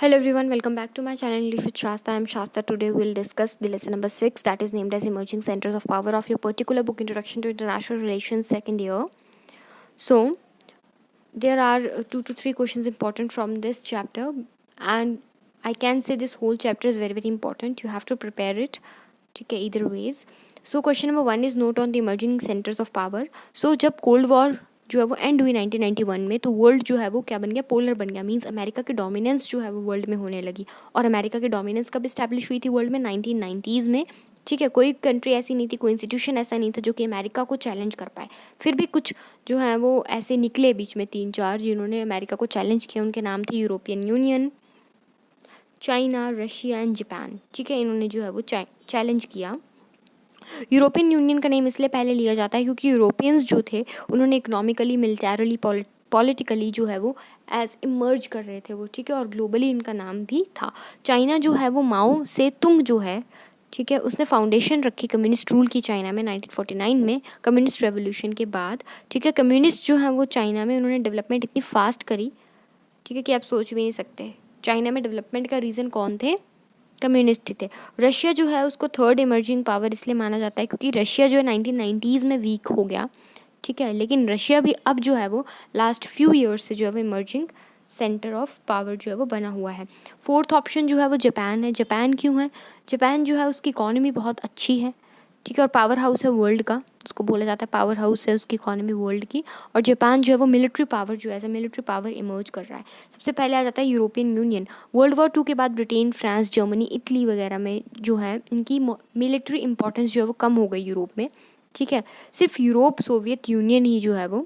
Hello everyone, welcome back to my channel English with Shasta. I am Shasta. Today we will discuss the lesson number 6 that is named as Emerging Centers of Power of your particular book Introduction to International Relations second year. So there are 2 to 3 questions important from this chapter, and I can say this whole chapter is very important. You have to prepare it either ways. So question number 1 is note on the emerging centers of power. So जब cold war जो है वो and हुई 1991 में, तो world जो है वो क्या बन गया, पोलर बन गया. मींस अमेरिका की डोमिनेंस जो है वो वर्ल्ड में होने लगी. और अमेरिका की डोमिनेंस कब इस्टेब्लिश हुई थी वर्ल्ड में? 1990s में. ठीक है, कोई कंट्री ऐसी नहीं थी, कोई इंस्टीट्यूशन ऐसा नहीं था जो कि अमेरिका को चैलेंज कर पाए. फिर भी कुछ जो है वो ऐसे निकले बीच में 3-4 जिन्होंने अमेरिका को चैलेंज किया. उनके नाम थे European union, China, Russia and Japan. ठीक है, इन्होंने जो है वो चैलेंज किया. यूरोपियन यूनियन का नेम इसलिए पहले लिया जाता है क्योंकि यूरोपियंस जो थे उन्होंने इकोनॉमिकली, मिलिटरली, पॉलिटिकली जो है वो एज इमर्ज कर रहे थे वो. ठीक है, और ग्लोबली इनका नाम भी था. चाइना जो है वो माओ से तुंग जो है, ठीक है, उसने फाउंडेशन रखी कम्युनिस्ट रूल की चाइना में 1949 में, कम्युनिस्ट रेवोल्यूशन के बाद. ठीक है, कम्युनिस्ट जो है वो चाइना में उन्होंने डेवलपमेंट इतनी फास्ट करी, ठीक है, कि आप सोच भी नहीं सकते. चाइना में डेवलपमेंट का रीज़न कौन थे? कम्युनिस्ट थे. रशिया जो है उसको थर्ड इमर्जिंग पावर इसलिए माना जाता है क्योंकि रशिया जो है 1990s में वीक हो गया. ठीक है, लेकिन रशिया भी अब जो है वो लास्ट फ्यू ईयर्स से जो है वो इमर्जिंग सेंटर ऑफ पावर जो है वो बना हुआ है. फोर्थ ऑप्शन जो है वो जापान है. जापान क्यों है? जापान जो है उसकी इकॉनमी बहुत अच्छी है. ठीक है, और पावर हाउस है वर्ल्ड का, उसको बोला जाता है पावर हाउस है उसकी इकॉनमी वर्ल्ड की. और जापान जो है वो मिलिट्री पावर जो है as a military power emerge कर रहा है. सबसे पहले आ जाता है यूरोपियन यूनियन. वर्ल्ड वॉर 2 के बाद ब्रिटेन, फ्रांस, जर्मनी, इटली वगैरह में जो है इनकी मिलिट्री इंपॉर्टेंस जो है वो कम हो गई यूरोप में. ठीक है, सिर्फ यूरोप, सोवियत यूनियन ही जो है वो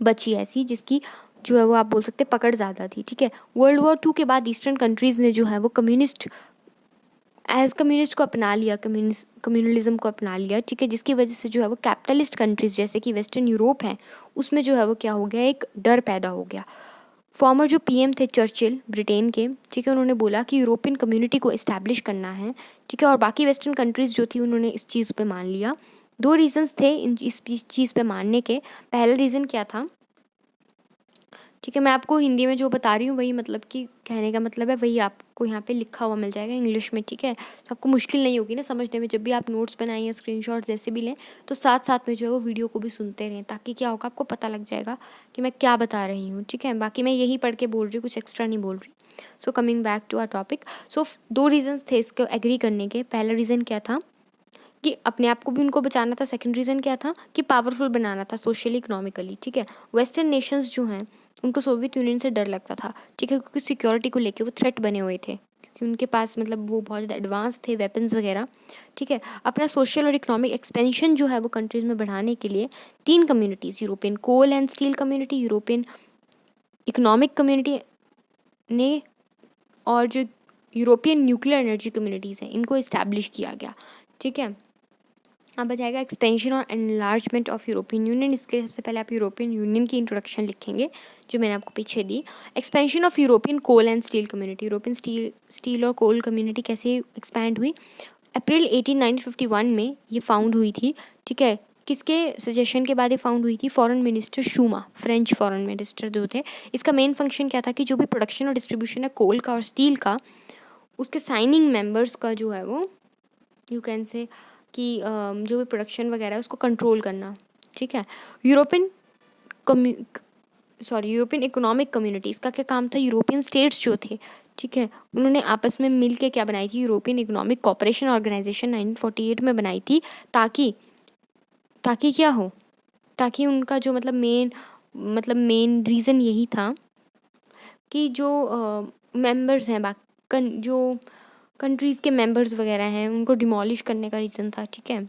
बची ऐसी जिसकी जो है वो आप बोल सकते पकड़ ज़्यादा थी. ठीक है, वर्ल्ड वॉर 2 के बाद ईस्टर्न कंट्रीज़ ने जो है वो कम्युनिस्ट को अपना लिया, कम्युनलिज्म को अपना लिया. ठीक है, जिसकी वजह से जो है वो कैपिटलिस्ट कंट्रीज़ जैसे कि वेस्टर्न यूरोप हैं उसमें जो है वो क्या हो गया, एक डर पैदा हो गया. फॉर्मर जो पीएम थे चर्चिल ब्रिटेन के, ठीक है, उन्होंने बोला कि यूरोपियन कम्युनिटी को इस्टेब्लिश करना है. ठीक है, और बाकी वेस्टर्न कंट्रीज़ जो थी उन्होंने इस चीज़ पे मान लिया. 2 रीज़न्स थे इस चीज़ पे मानने के. पहला रीज़न क्या था? ठीक है, मैं आपको हिंदी में जो बता रही हूँ वही मतलब कि कहने का मतलब है वही आपको यहाँ पे लिखा हुआ मिल जाएगा इंग्लिश में. ठीक है, तो आपको मुश्किल नहीं होगी ना समझने में. जब भी आप नोट्स बनाएं या स्क्रीनशॉट जैसे भी लें तो साथ साथ में जो है वो वीडियो को भी सुनते रहें, ताकि क्या होगा, आपको पता लग जाएगा कि मैं क्या बता रही हूँ. ठीक है, बाकी मैं यही पढ़ के बोल रही हूँ, कुछ एक्स्ट्रा नहीं बोल रही. So coming back to our topic. So 2 reasons थे इसको एग्री करने के. पहला रीज़न क्या था कि अपने आप को भी उनको बचाना था. सेकंड रीज़न क्या था कि पावरफुल बनाना था सोशली, इकोनॉमिकली. ठीक है, वेस्टर्न नेशंस जो हैं उनको सोवियत यूनियन से डर लगता था. ठीक है, क्योंकि सिक्योरिटी को लेके वो थ्रेट बने हुए थे, क्योंकि उनके पास मतलब वो बहुत ज़्यादा एडवांस थे, वेपन्स वगैरह. ठीक है, अपना सोशल और इकोनॉमिक एक्सपेंशन जो है वो कंट्रीज़ में बढ़ाने के लिए 3 communities, European coal and steel community, European economic community ने, और जो यूरोपियन न्यूक्लियर एनर्जी कम्युनिटीज़ हैं, इनको इस्टेब्लिश किया गया. ठीक है, अब आ जाएगा एक्सपेंशन और एनलार्जमेंट ऑफ यूरोपियन यूनियन. इसके लिए सबसे पहले आप यूरोपियन यूनियन की इंट्रोडक्शन लिखेंगे जो मैंने आपको पीछे दी. Expansion of European coal and steel community. European steel और कोल कम्युनिटी कैसे एक्सपैंड हुई? अप्रैल 1951 में ये फाउंड हुई थी. ठीक है, किसके सजेशन के बाद ये फाउंड हुई थी? Foreign minister Schuman, French foreign minister जो थे. इसका मेन फंक्शन क्या था कि जो भी प्रोडक्शन और डिस्ट्रीब्यूशन है कोल का और स्टील का, उसके साइनिंग मेंबर्स का जो है वो यू कैन से कि जो भी प्रोडक्शन वगैरह है उसको कंट्रोल करना. ठीक है, यूरोपियन इकोनॉमिक कम्युनिटी, इसका क्या काम था? यूरोपियन स्टेट्स जो थे, ठीक है, उन्होंने आपस में मिल के क्या बनाई थी? यूरोपियन इकोनॉमिक कोऑपरेशन ऑर्गेनाइजेशन 1948 में बनाई थी. ताकि क्या हो, ताकि उनका जो मतलब मेन रीज़न यही था कि जो मेंबर्स हैं, जो कंट्रीज़ के मेंबर्स वगैरह हैं, उनको डिमोलिश करने का रीज़न था. ठीक है,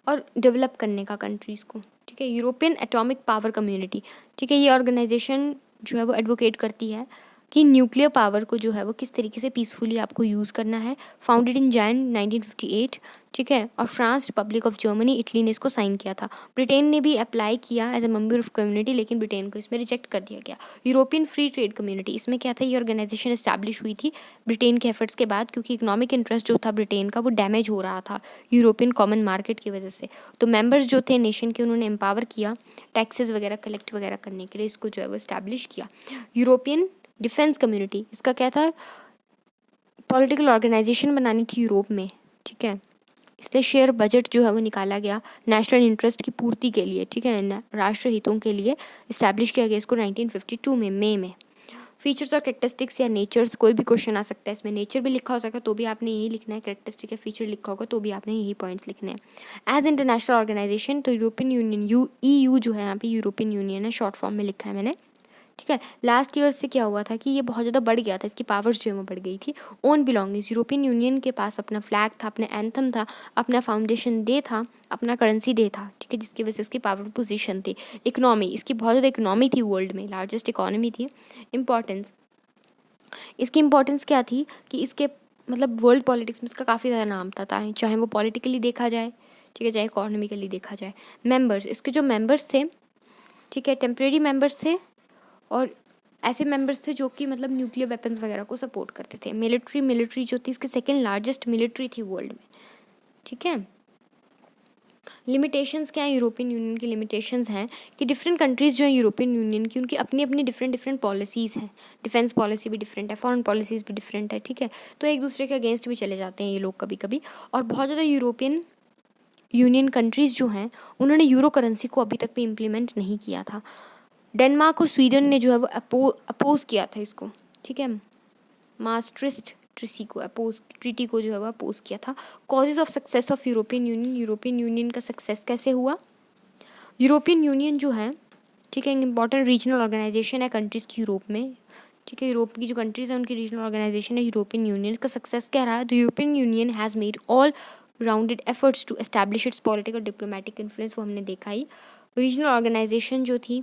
और डेवलप करने का कंट्रीज़ को. ठीक है, यूरोपियन एटॉमिक पावर कम्युनिटी. ठीक है, ये ऑर्गेनाइजेशन जो है वो एडवोकेट करती है कि न्यूक्लियर पावर को जो है वो किस तरीके से पीसफुली आपको यूज़ करना है. Founded in Jain 1958. ठीक है, और France, Republic of Germany, Italy ने इसको साइन किया था. ब्रिटेन ने भी अप्लाई किया as a member of community, लेकिन ब्रिटेन को इसमें रिजेक्ट कर दिया गया. यूरोपियन फ्री ट्रेड कम्युनिटी, इसमें क्या था? ये ऑर्गेनाइजेशन इस्टेब्लिश हुई थी ब्रिटेन के एफर्ट्स के बाद, क्योंकि इकोनॉमिक इंटरेस्ट जो था ब्रिटेन का वो डैमेज हो रहा था यूरोपियन कॉमन मार्केट की वजह से. तो मेंबर्स जो थे नेशन के, उन्होंने एम्पावर किया टैक्सेस वगैरह कलेक्ट वगैरह करने के लिए, इसको जो है वो इस्टेब्लिश किया. यूरोपियन डिफेंस कम्युनिटी, इसका क्या था, पॉलिटिकल ऑर्गेनाइजेशन बनानी थी यूरोप में, ठीक है। इसलिए शेयर बजट जो है वो निकाला गया नेशनल इंटरेस्ट की पूर्ति के लिए, ठीक है, राष्ट्र हितों के लिए इस्टेब्लिश किया गया इसको 1952 में मई में। फीचर्स और कैरेक्टरिस्टिक्स या नेचर्स, कोई भी क्वेश्चन आ सकता है इसमें, नेचर भी लिखा हो सकता है तो भी आपने यही लिखना है, कैरेक्टरिस्टिक या फीचर लिखा होगा तो भी आपने यही पॉइंट्स लिखने हैं। एज इंटरनेशनल ऑर्गेनाइजेशन, तो यूरोपियन यूनियन, EU जो है यहाँ पे यूरोपियन यूनियन है, शॉर्ट फॉर्म में लिखा है मैंने, ठीक है। लास्ट ईयर से क्या हुआ था कि ये बहुत ज़्यादा बढ़ गया था, इसकी पावर्स जो है वो बढ़ गई थी। ओन बिलोंगिंग्स, यूरोपियन यूनियन के पास अपना फ्लैग था, अपना एंथम था, अपना फाउंडेशन डे था, अपना करेंसी डे था, ठीक है, जिसकी वजह से इसकी पावर पोजीशन थी। इकोनॉमी, इसकी बहुत ज़्यादा इकोनॉमी थी, वर्ल्ड में लार्जेस्ट इकोनॉमी थी। इंपॉर्टेंस, इसकी इंपॉर्टेंस क्या थी कि इसके मतलब वर्ल्ड पॉलिटिक्स में इसका काफ़ी ज़्यादा नाम था, चाहे वो पॉलिटिकली देखा जाए, ठीक है, चाहे इकोनॉमिकली देखा जाए। मेंबर्स, इसके जो मेंबर्स थे, ठीक है, टेम्परेरी मेंबर्स थे और ऐसे मेंबर्स थे जो कि मतलब न्यूक्लियर वेपन्स वगैरह को सपोर्ट करते थे। मिलिट्री जो थी इसकी सेकेंड लार्जेस्ट मिलिट्री थी वर्ल्ड में, ठीक है। लिमिटेशंस क्या है यूरोपियन यूनियन की? लिमिटेशंस हैं कि डिफरेंट कंट्रीज़ जो है यूरोपियन यूनियन की, उनकी अपनी अपनी डिफरेंट पॉलिसीज़ हैं। डिफेंस पॉलिसी भी डिफरेंट है, फॉरेन पॉलिसीज़ भी डिफरेंट है, ठीक है। तो एक दूसरे के अगेंस्ट भी चले जाते हैं ये लोग कभी कभी। और बहुत ज़्यादा यूरोपियन यूनियन कंट्रीज़ जो हैं उन्होंने यूरो करेंसी को अभी तक भी इम्प्लीमेंट नहीं किया था। डेनमार्क और स्वीडन ने जो है वो अपोज किया था इसको, ठीक है, मास्ट्रिस्ट ट्रीटी को जो है वो अपोज किया था। Causes of success of European union, European union का सक्सेस कैसे हुआ? यूरोपियन यूनियन जो है, ठीक है, इंपॉर्टेंट रीजनल ऑर्गेनाइजेशन है कंट्रीज़ की यूरोप में, ठीक है। यूरोप की जो कंट्रीज़ है उनकी रीजनल ऑर्गेनाइजेशन है यूरोपियन यूनियन। का सक्सेस क्या रहा है? The European union has made all rounded efforts to establish its political diplomatic influence, वो हमने देखा ही। रीजनल ऑर्गेनाइजेशन जो थी,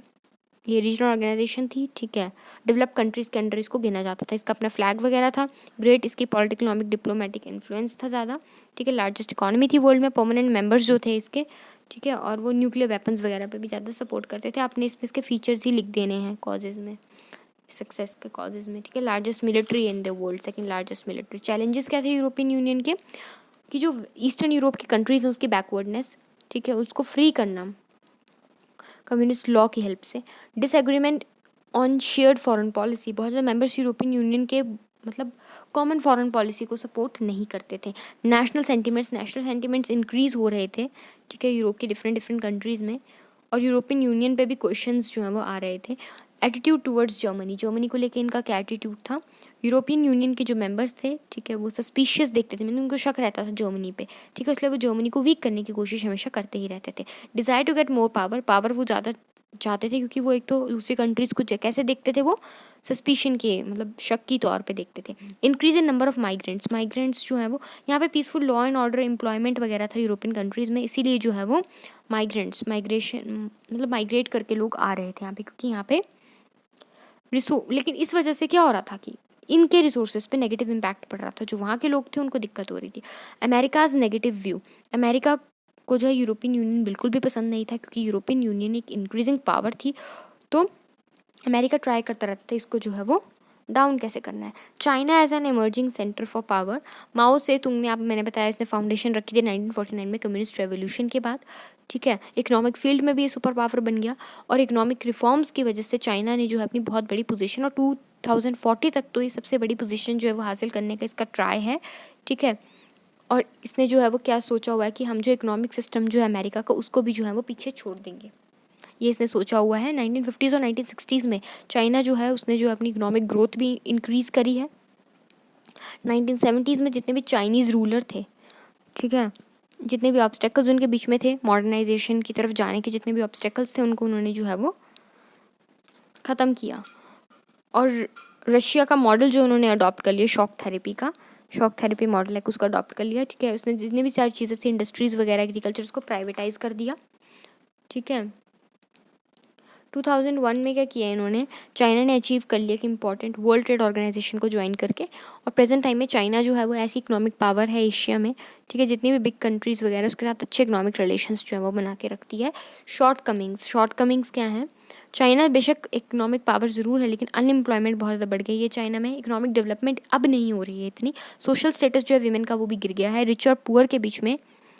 ये रीजनल ऑर्गेनाइजेशन थी, ठीक है, डेवलप कंट्रीज़ के अंडर इसको गिना जाता था। इसका अपना फ्लैग वगैरह था। ग्रेट, इसकी पॉलिटिकल इकोनॉमिक डिप्लोमेटिक इन्फ्लुएंस था ज़्यादा, ठीक है। लार्जेस्ट इकोनॉमी थी वर्ल्ड में। परमानेंट मेंबर्स जो थे इसके, ठीक है, और वो न्यूक्लियर वेपन्स वगैरह पे भी ज़्यादा सपोर्ट करते थे। आपने इसमें इसके फीचर्स ही लिख देने हैं कॉजेज़ में, सक्सेस के कॉजेज़ में, ठीक है। Largest military in the world, second largest military. Challenges क्या थे यूरोपियन यूनियन के? कि जो ईस्टर्न यूरोप की कंट्रीज़ हैं उसकी बैकवर्डनेस, ठीक है, उसको फ्री करना कम्युनिस्ट लॉ की हेल्प से। Disagreement on shared foreign policy, बहुत ज़्यादा मेंबर्स यूरोपियन यूनियन के मतलब कॉमन फॉरेन पॉलिसी को सपोर्ट नहीं करते थे। नेशनल सेंटिमेंट्स इंक्रीज़ हो रहे थे, ठीक है, यूरोप की डिफरेंट कंट्रीज़ में, और यूरोपियन यूनियन पे भी क्वेश्चंस जो हैं वो आ रहे थे। एटीट्यूड टूवर्ड्स जर्मनी को लेके इनका क्या एटीट्यूड था? यूरोपियन यूनियन के जो मेंबर्स थे, ठीक है, वो सस्पिशियस देखते थे, मतलब उनको शक रहता था जर्मनी पे, ठीक है, इसलिए वो जर्मनी को वीक करने की कोशिश हमेशा करते ही रहते थे। Desire to get more power वो ज़्यादा चाहते थे, क्योंकि वो एक तो दूसरी कंट्रीज़ को कैसे देखते थे, वो सस्पिशन के मतलब शक की तौर पे देखते थे। Increase in number of migrants जो है वो, यहाँ पे peaceful law and order employment वगैरह था यूरोपियन कंट्रीज़ में, इसीलिए जो है वो माइग्रेशन मतलब माइग्रेट करके लोग आ रहे थे यहाँ पे, क्योंकि यहाँ पे लेकिन इस वजह से क्या हो रहा था कि इनके रिसोर्सेज पे नेगेटिव इम्पैक्ट पड़ रहा था। जो वहाँ के लोग थे उनको दिक्कत हो रही थी। अमेरिकाज नेगेटिव व्यू, अमेरिका को जो है यूरोपियन यूनियन बिल्कुल भी पसंद नहीं था, क्योंकि यूरोपियन यूनियन एक इंक्रीजिंग पावर थी, तो अमेरिका ट्राई करता रहता था इसको जो है वो डाउन कैसे करना है। China as an emerging centre for power, Mao Tse Tung ने, मैंने बताया, इसने फाउंडेशन रखी थी 1949 में कम्युनिस्ट रेवोल्यूशन के बाद, ठीक है। इकोनॉमिक फील्ड में भी ये सुपर पावर बन गया, और इकोनॉमिक रिफॉर्म्स की वजह से चाइना ने जो है अपनी बहुत बड़ी पोजीशन, और 2040 तक तो ये सबसे बड़ी पोजीशन जो है वो हासिल करने का इसका ट्राई है, ठीक है। और इसने जो है वो क्या सोचा हुआ है कि हम जो इकोनॉमिक सिस्टम जो है अमेरिका का, उसको भी जो है वो पीछे छोड़ देंगे, ये इसने सोचा हुआ है। 1950s और 1960s में चाइना जो है उसने जो अपनी इकोनॉमिक ग्रोथ भी इंक्रीज़ करी है। 1970s में जितने भी चाइनीज़ रूलर थे, ठीक है, जितने भी ऑब्स्टेकल्स उनके बीच में थे मॉडर्नाइजेशन की तरफ जाने के, जितने भी ऑब्स्टेकल्स थे उनको उन्होंने जो है वो ख़त्म किया। और रशिया का मॉडल जो उन्होंने अडॉप्ट कर लिया, शॉक थेरेपी मॉडल है, उसको अडॉप्ट कर लिया, ठीक है। उसने जितनी भी सारी चीज़ें थी, इंडस्ट्रीज़ वगैरह, एग्रीकल्चर, उसको प्राइवेटाइज़ कर दिया, ठीक है। 2001 में क्या किया इन्होंने, चाइना ने अचीव कर लिया कि इंपॉर्टेंट वर्ल्ड ट्रेड ऑर्गेनाइजेशन को ज्वाइन करके, और प्रेजेंट टाइम में चाइना जो है वो ऐसी इकोनॉमिक पावर है एशिया में, ठीक है, जितनी भी बिग कंट्रीज़ वगैरह उसके साथ अच्छे इकोनॉमिक रिलेशंस जो है वो बना के रखती है। शॉर्टकमिंग्स क्या हैं? चाइना बेशक इकोनॉमिक पावर ज़रूर है, लेकिन अनएम्प्लॉयमेंट बहुत ज़्यादा बढ़ गई है चाइना में। इकोनॉमिक डेवलपमेंट अब नहीं हो रही है इतनी। सोशल स्टेटस जो है वीमेन का वो भी गिर गया है। रिच और पुअर के बीच में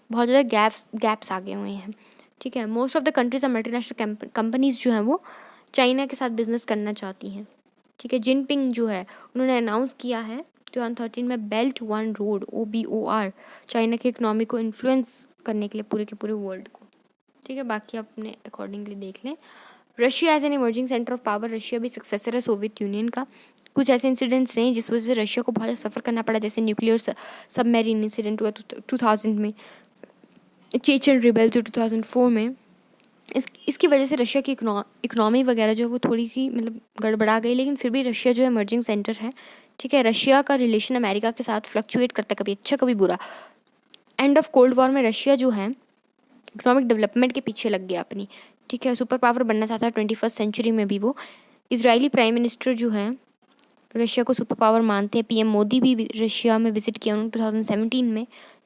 बहुत ज़्यादा गैप्स आ गए हुए हैं, ठीक है। मोस्ट ऑफ द कंट्रीज और मल्टीनेशनल कंपनीज जो हैं वो चाइना के साथ बिजनेस करना चाहती हैं, ठीक है, जिनपिंग जो है उन्होंने अनाउंस किया है 2013 में belt one road OBOR China की इकोनॉमी को इन्फ्लुएंस करने के लिए पूरे के पूरे वर्ल्ड को। ठीक है, बाकी आप अपने अकॉर्डिंगली देख लें। Russia as an emerging centre of power, Russia भी सक्सेसर है सोवियत यूनियन का। कुछ ऐसे इंसिडेंट्स रहे जिस वजह से रशिया को बहुत ज़्यादा सफ़र करना पड़ा, जैसे न्यूक्लियर सबमेरीन इंसिडेंट हुआ 2000 में, चेचन रिबेल्स 2004 में। इसकी वजह से रशिया की इकोनॉमी वगैरह जो है वो थोड़ी सी मतलब गड़बड़ा गई, लेकिन फिर भी रशिया जो है इमर्जिंग सेंटर है। ठीक है, रशिया का रिलेशन अमेरिका के साथ फ्लक्चुएट करता है, कभी अच्छा कभी बुरा। एंड ऑफ कोल्ड वॉर में रशिया जो है इकोनॉमिक डेवलपमेंट के पीछे लग गया अपनी। ठीक है, सुपर पावर बनना चाहता है 21st सेंचुरी में भी वो। इजरायली प्राइम मिनिस्टर जो है रशिया को सुपर पावर मानते हैं। PM मोदी भी रशिया में विजिट किया उन्होंने 2017 में।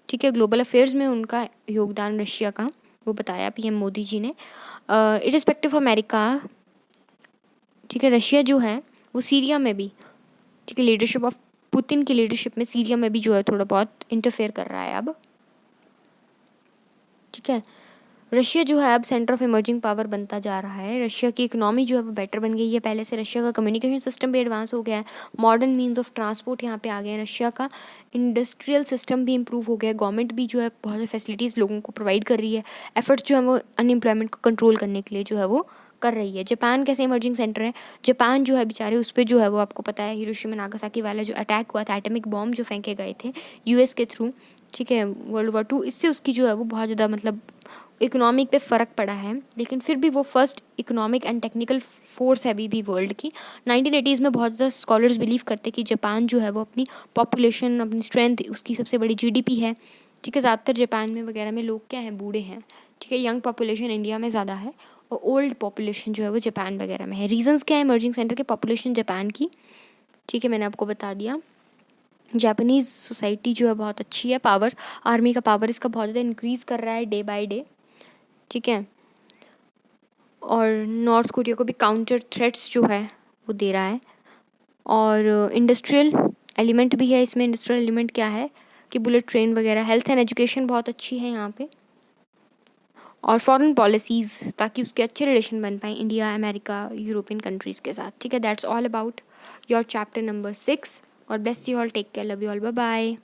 ठीक है, ग्लोबल अफेयर्स में उनका योगदान रशिया का वो बताया PM मोदी जी ने। इरिस्पेक्टिव ऑफ अमेरिका, ठीक है, रशिया जो है वो सीरिया में भी, ठीक है, लीडरशिप ऑफ पुतिन की लीडरशिप में सीरिया में भी जो है थोड़ा बहुत इंटरफेयर कर रहा है अब। ठीक है, रशिया जो है अब सेंटर ऑफ इमर्जिंग पावर बनता जा रहा है। रशिया की इकोनॉमी जो है वो बेटर बन गई है पहले से। रशिया का कम्युनिकेशन सिस्टम भी एडवांस हो गया है, मॉडर्न मीन्स ऑफ ट्रांसपोर्ट यहाँ पे आ गए हैं। रशिया का इंडस्ट्रियल सिस्टम भी इम्प्रूव हो गया है। गवर्नमेंट भी जो है बहुत सारी फैसिलिटीज़ लोगों को प्रोवाइड कर रही है। एफर्ट्स जो है वो अनएम्प्लॉयमेंट को कंट्रोल करने के लिए जो है वो कर रही है। जापान कैसे इमर्जिंग सेंटर है? जापान जो है बेचारे उस पर जो है वो आपको पता है हिरोशिमा नागासाकी वाला जो अटैक हुआ था, एटॉमिक बॉम्ब जो फेंके गए थे US के थ्रू, ठीक है, World War II, इससे उसकी जो है वो बहुत ज़्यादा मतलब इकोनॉमिक पे फ़र्क पड़ा है। लेकिन फिर भी वो first economic and technical force है अभी भी वर्ल्ड की। 1980s में बहुत ज़्यादा स्कॉलर्स बिलीव करते कि जापान जो है वो अपनी पॉपुलेशन, अपनी स्ट्रेंथ, उसकी सबसे बड़ी GDP है। ठीक है, ज़्यादातर जापान में वगैरह में लोग क्या हैं, बूढ़े हैं। ठीक है, यंग पॉपुलेशन इंडिया में ज़्यादा है और ओल्ड पॉपुलेशन जो है वो जापान वगैरह में है। रीजंस क्या है इमर्जिंग सेंटर के पॉपुलेशन जापान की? ठीक है, मैंने आपको बता दिया। जापानीज़ सोसाइटी जो है बहुत अच्छी है। पावर, आर्मी का पावर इसका बहुत ज़्यादा इंक्रीज़ कर रहा है डे बाय डे। ठीक है, और नॉर्थ कोरिया को भी काउंटर थ्रेट्स जो है वो दे रहा है। और इंडस्ट्रियल एलिमेंट भी है इसमें। इंडस्ट्रियल एलिमेंट क्या है कि बुलेट ट्रेन वगैरह, हेल्थ एंड एजुकेशन बहुत अच्छी है यहाँ पे, और फॉरेन पॉलिसीज़ ताकि उसके अच्छे रिलेशन बन पाए इंडिया, अमेरिका, यूरोपियन कंट्रीज़ के साथ। ठीक है, that's all about your chapter number 6। God bless you all, take care, love you all, bye bye.